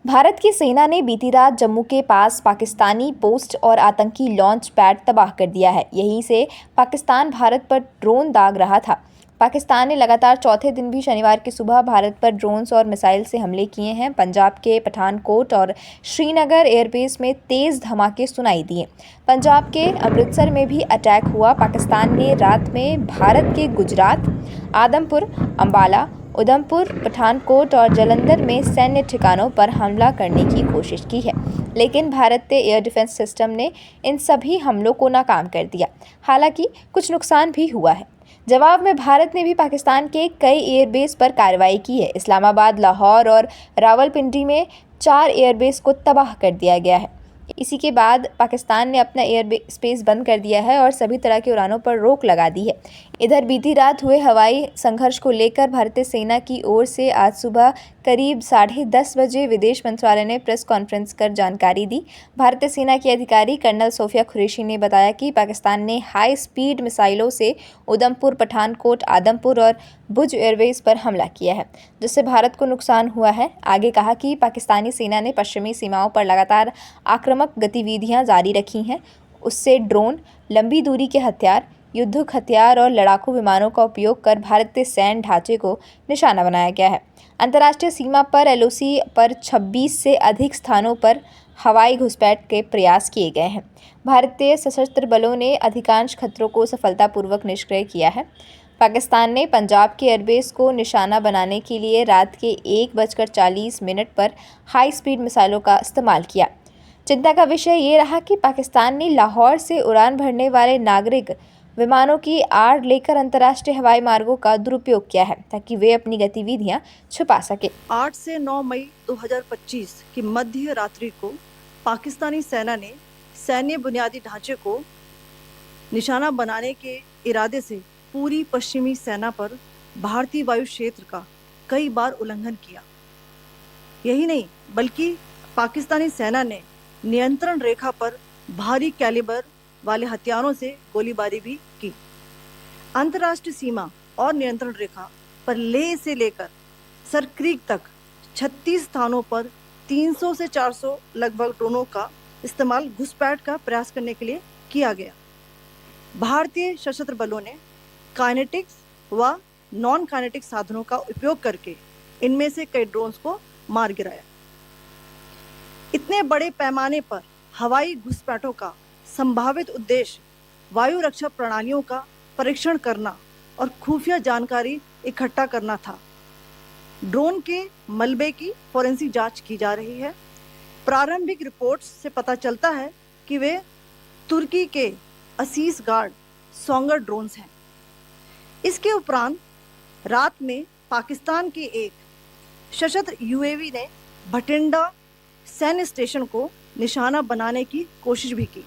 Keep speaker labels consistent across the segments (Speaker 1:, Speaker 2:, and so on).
Speaker 1: भारत की सेना ने बीती रात जम्मू के पास पाकिस्तानी पोस्ट और आतंकी लॉन्च पैड तबाह कर दिया है। यहीं से पाकिस्तान भारत पर ड्रोन दाग रहा था। पाकिस्तान ने लगातार चौथे दिन भी शनिवार की सुबह भारत पर ड्रोन्स और मिसाइल से हमले किए हैं। पंजाब के पठानकोट और श्रीनगर एयरबेस में तेज़ धमाके सुनाई दिए। पंजाब के अमृतसर में भी अटैक हुआ। पाकिस्तान ने रात में भारत के गुजरात, आदमपुर, अंबाला, उधमपुर, पठानकोट और जालंधर में सैन्य ठिकानों पर हमला करने की कोशिश की है, लेकिन भारतीय एयर डिफेंस सिस्टम ने इन सभी हमलों को नाकाम कर दिया। हालांकि कुछ नुकसान भी हुआ है। जवाब में भारत ने भी पाकिस्तान के कई एयरबेस पर कार्रवाई की है। इस्लामाबाद, लाहौर और रावलपिंडी में 4 एयरबेस को तबाह कर दिया गया है। इसी के बाद पाकिस्तान ने अपना एयर स्पेस बंद कर दिया है और सभी तरह की उड़ानों पर रोक लगा दी है। इधर बीती रात हुए हवाई संघर्ष को लेकर भारतीय सेना की ओर से आज सुबह करीब 10:30 बजे विदेश मंत्रालय ने प्रेस कॉन्फ्रेंस कर जानकारी दी। भारतीय सेना की अधिकारी कर्नल सोफिया कुरैशी ने बताया कि पाकिस्तान ने हाई स्पीड मिसाइलों से उधमपुर, पठानकोट, आदमपुर और भुज एयरबेस पर हमला किया है, जिससे भारत को नुकसान हुआ है। आगे कहा कि पाकिस्तानी सेना ने पश्चिमी सीमाओं पर लगातार आक्रामक गतिविधियां जारी रखी हैं। उससे ड्रोन, लंबी दूरी के हथियार, युद्धक हथियार और लड़ाकू विमानों का उपयोग कर भारतीय सैन्य ढांचे को निशाना बनाया गया है। अंतर्राष्ट्रीय सीमा पर एलओसी पर 26 से अधिक स्थानों पर हवाई घुसपैठ के प्रयास किए गए हैं। भारतीय सशस्त्र बलों ने अधिकांश खतरों को सफलतापूर्वक निष्क्रिय किया है। पाकिस्तान ने पंजाब के एयरबेस को निशाना बनाने के लिए रात के 1:40 पर हाई स्पीड मिसाइलों का इस्तेमाल किया। चिंता का विषय ये रहा कि पाकिस्तान ने लाहौर से उड़ान भरने वाले नागरिक विमानों की आड़ लेकर अंतर्राष्ट्रीय हवाई मार्गों का दुरुपयोग किया है, ताकि वे अपनी गतिविधियां छुपा सके।
Speaker 2: 8 से 9 मई 2025 की मध्य रात्रि को पाकिस्तानी सेना ने सैन्य बुनियादी ढांचे को निशाना बनाने के इरादे से पूरी पश्चिमी सेना पर भारतीय वायु क्षेत्र का कई बार उल्लंघन किया। यही नहीं, बल्कि पाकिस्तानी सेना ने नियंत्रण रेखा पर भारी कैलिबर वाले हथियारों से गोलीबारी भी की। अंतर्राष्ट्रीय सीमा और नियंत्रण रेखा पर लेह से लेकर सरक्रीक तक 36 स्थानों पर 300 से 400 लगभग ड्रोनों का इस्तेमाल घुसपैठ का प्रयास करने के लिए किया गया। भारतीय सशस्त्र बलों ने काइनेटिक्स व नॉन काइनेटिक साधनों का उपयोग करके इनमें से कई ड्रोन्स को मार गिराया। इतने बड़े पैमाने पर हवाई घुसपैठों का संभावित उद्देश्य वायु रक्षा प्रणालियों का परीक्षण करना और खुफिया जानकारी इकट्ठा करना था। ड्रोन के मलबे की फोरेंसिक जांच की जा रही है। प्रारंभिक रिपोर्ट्स से पता चलता है कि वे तुर्की के असीस गार्ड सोंगर ड्रोन्स हैं। इसके उपरांत रात में पाकिस्तान के एक सशस्त्र यूएवी ने भटिंडा सैन्य स्टेशन को निशाना बनाने की कोशिश भी की,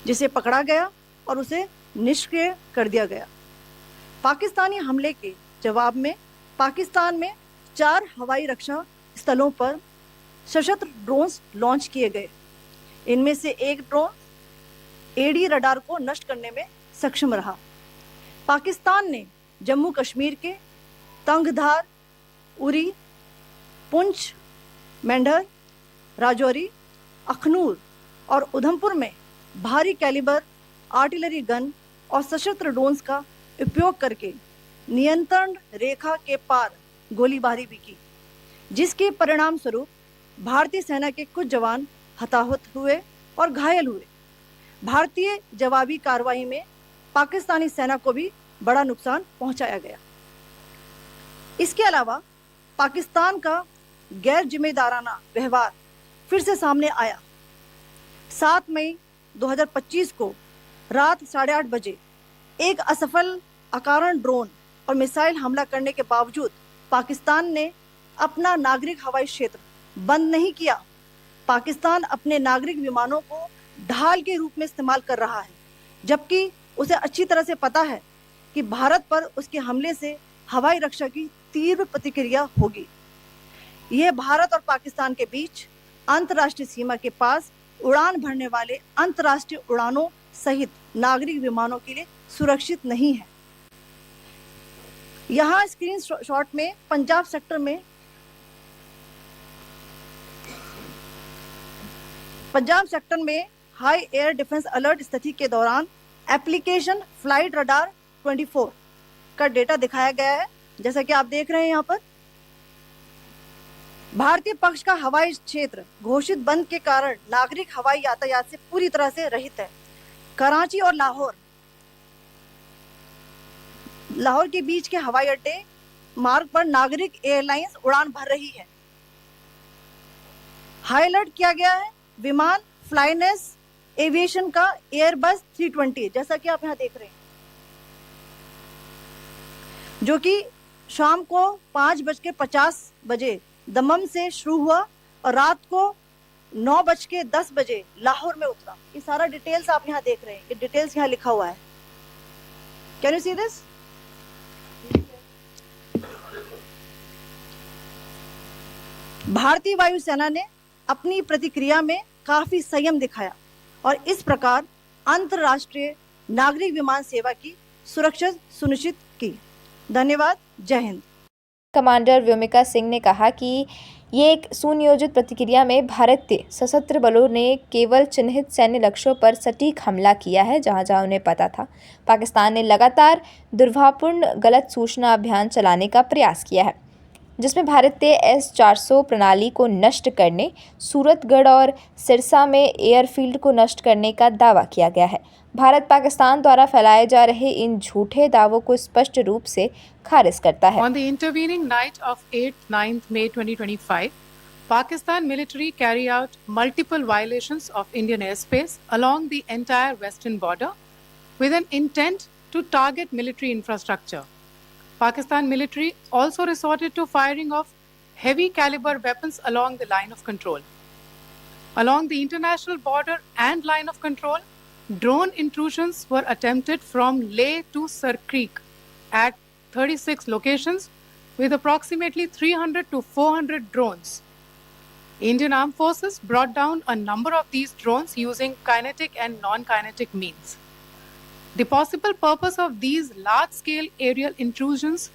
Speaker 2: जिसे पकड़ा गया और उसे निष्क्रिय कर दिया गया। पाकिस्तानी हमले के जवाब में पाकिस्तान में 4 हवाई रक्षा स्थलों पर सशस्त्र ड्रोन्स लॉन्च किए गए। इनमें से एक ड्रोन एडी रडार को नष्ट करने में सक्षम रहा। पाकिस्तान ने जम्मू कश्मीर के तंगधार, उरी, पुंछ, मेंढर, राजौरी, अखनूर और उधमपुर में भारी कैलिबर आर्टिलरी गन और सशस्त्र ड्रोन्स का उपयोग करके नियंत्रण रेखा के पार गोलीबारी भी की, जिसके परिणाम स्वरूप भारतीय सेना के कुछ जवान हताहत हुए और घायल हुए। भारतीय जवाबी कार्रवाई में पाकिस्तानी सेना को भी बड़ा नुकसान पहुंचाया गया। इसके अलावा पाकिस्तान का गैर जिम्मेदाराना व्यवहार फिर से सामने आया। 7 मई 2025 को रात 8:30 बजे एक असफल अकारण ड्रोन और मिसाइल हमला करने के बावजूद पाकिस्तान ने अपना नागरिक हवाई क्षेत्र बंद नहीं किया। पाकिस्तान अपने नागरिक विमानों को ढाल के रूप में इस्तेमाल कर रहा है, जबकि उसे अच्छी तरह से पता है कि भारत पर उसके हमले से हवाई रक्षा की तीव्र प्रतिक्रिया होगी। यह भारत और पाकिस्तान के बीच अंतर्राष्ट्रीय सीमा के पास उड़ान भरने वाले अंतर्राष्ट्रीय उड़ानों सहित नागरिक विमानों के लिए सुरक्षित नहीं है। यहाँ स्क्रीन शॉट में पंजाब सेक्टर में पंजाब सेक्टर में हाई एयर डिफेंस अलर्ट स्थिति के दौरान एप्लीकेशन फ्लाइट रडार 24 का डेटा दिखाया गया है, जैसा कि आप देख रहे हैं यहाँ पर। भारतीय पक्ष का हवाई क्षेत्र घोषित बंद के कारण नागरिक हवाई यातायात से पूरी तरह से रहित है। कराची और लाहौर के बीच के हवाई अड्डे मार्ग पर नागरिक एयरलाइंस उड़ान भर रही है। हाई अलर्ट किया गया है विमान फ्लाइनेस एविएशन का एयरबस 320, जैसा कि आप यहाँ देख रहे हैं, जो कि शाम को 5:50 दमम से शुरू हुआ और रात को 9:10 लाहौर में उतरा। ये सारा डिटेल्स आप यहाँ देख रहे हैं, ये डिटेल्स यहाँ लिखा हुआ है। Can you see this? भारतीय वायुसेना ने अपनी प्रतिक्रिया में काफी संयम दिखाया और इस प्रकार अंतरराष्ट्रीय नागरिक विमान सेवा की सुरक्षा सुनिश्चित की। धन्यवाद। जय हिंद।
Speaker 1: कमांडर व्योमिका सिंह ने कहा कि ये एक सुनियोजित प्रतिक्रिया में भारतीय सशस्त्र बलों ने केवल चिन्हित सैन्य लक्ष्यों पर सटीक हमला किया है जहां जहां उन्हें पता था। पाकिस्तान ने लगातार दुर्भावपूर्ण गलत सूचना अभियान चलाने का प्रयास किया है, जिसमें भारतीय S-400 प्रणाली को नष्ट करने, सूरतगढ़ और सिरसा में एयरफील्ड को नष्ट करने का दावा किया गया है। भारत पाकिस्तान द्वारा फैलाए जा रहे इन झूठे दावों को स्पष्ट रूप से खारिज करता है।
Speaker 3: On the intervening night of 8-9 May 2025, Pakistan military carried out multiple violations of Indian airspace along the entire western border with an intent to target military infrastructure. Pakistan military also resorted to firing of heavy caliber weapons along the line of control. Along the international border and line of control, drone intrusions were attempted from Leh to Sir Creek at 36 locations with approximately 300 to 400 drones. Indian Armed Forces brought down a number of these drones using kinetic and non-kinetic means. The possible purpose of these large-scale aerial intrusions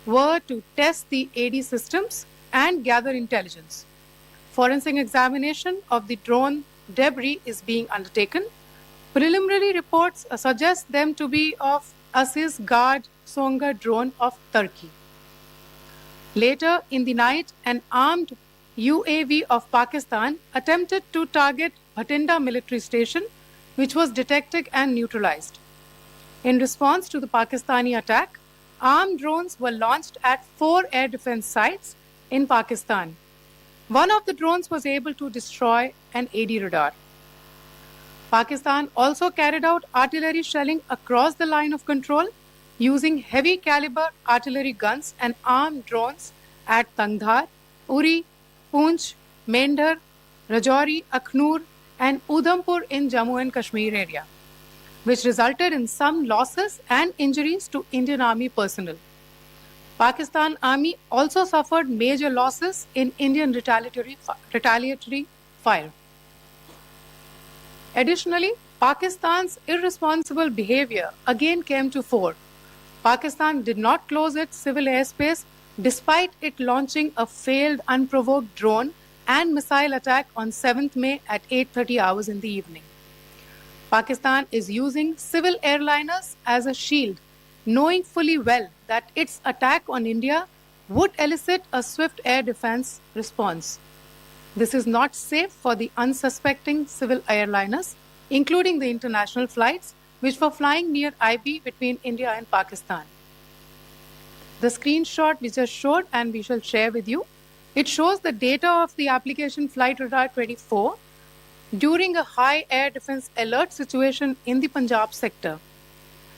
Speaker 3: were to test the AD systems and gather intelligence. Forensic examination of the drone debris is being undertaken. Preliminary reports suggest them to be of Aziz Guard Songa drone of Turkey. Later in the night, an armed UAV of Pakistan attempted to target Bhatinda military station, which was detected and neutralized. In response to the Pakistani attack, armed drones were launched at 4 air defense sites in Pakistan. One of the drones was able to destroy an AD radar. Pakistan also carried out artillery shelling across the line of control using heavy caliber artillery guns and armed drones at Tangdhar, Uri, Poonch, Mendhar, Rajouri, Akhnur and Udhampur in Jammu and Kashmir area, which resulted in some losses and injuries to Indian Army personnel. Pakistan Army also suffered major losses in Indian retaliatory fire. Additionally, Pakistan's irresponsible behavior again came to fore. Pakistan did not close its civil airspace despite it launching a failed unprovoked drone and missile attack on 7th May at 8:30 hours in the evening. Pakistan is using civil airliners as a shield, knowing fully well that its attack on India would elicit a swift air defense response. This is not safe for the unsuspecting civil airliners, including the international flights which were flying near IB between India and Pakistan. The screenshot we just showed and we shall share with you, it shows the data of the application Flight Radar 24 during a high air defense alert situation in the Punjab sector.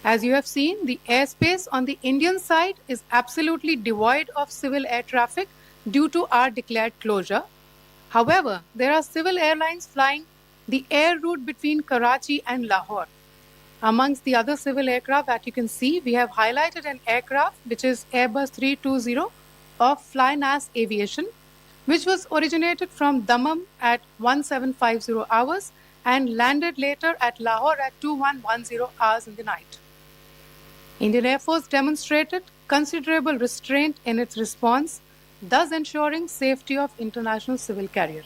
Speaker 3: As you have seen, the airspace on the Indian side is absolutely devoid of civil air traffic due to our declared closure. However, there are civil airlines flying the air route between Karachi and Lahore. Amongst the other civil aircraft that you can see, we have highlighted an aircraft which is Airbus 320 of Flynas Aviation, which was originated from Dammam at 1750 hours and landed later at Lahore at 2110 hours in the night. Indian Air Force demonstrated considerable restraint in its response, thus ensuring safety of international civil carrier.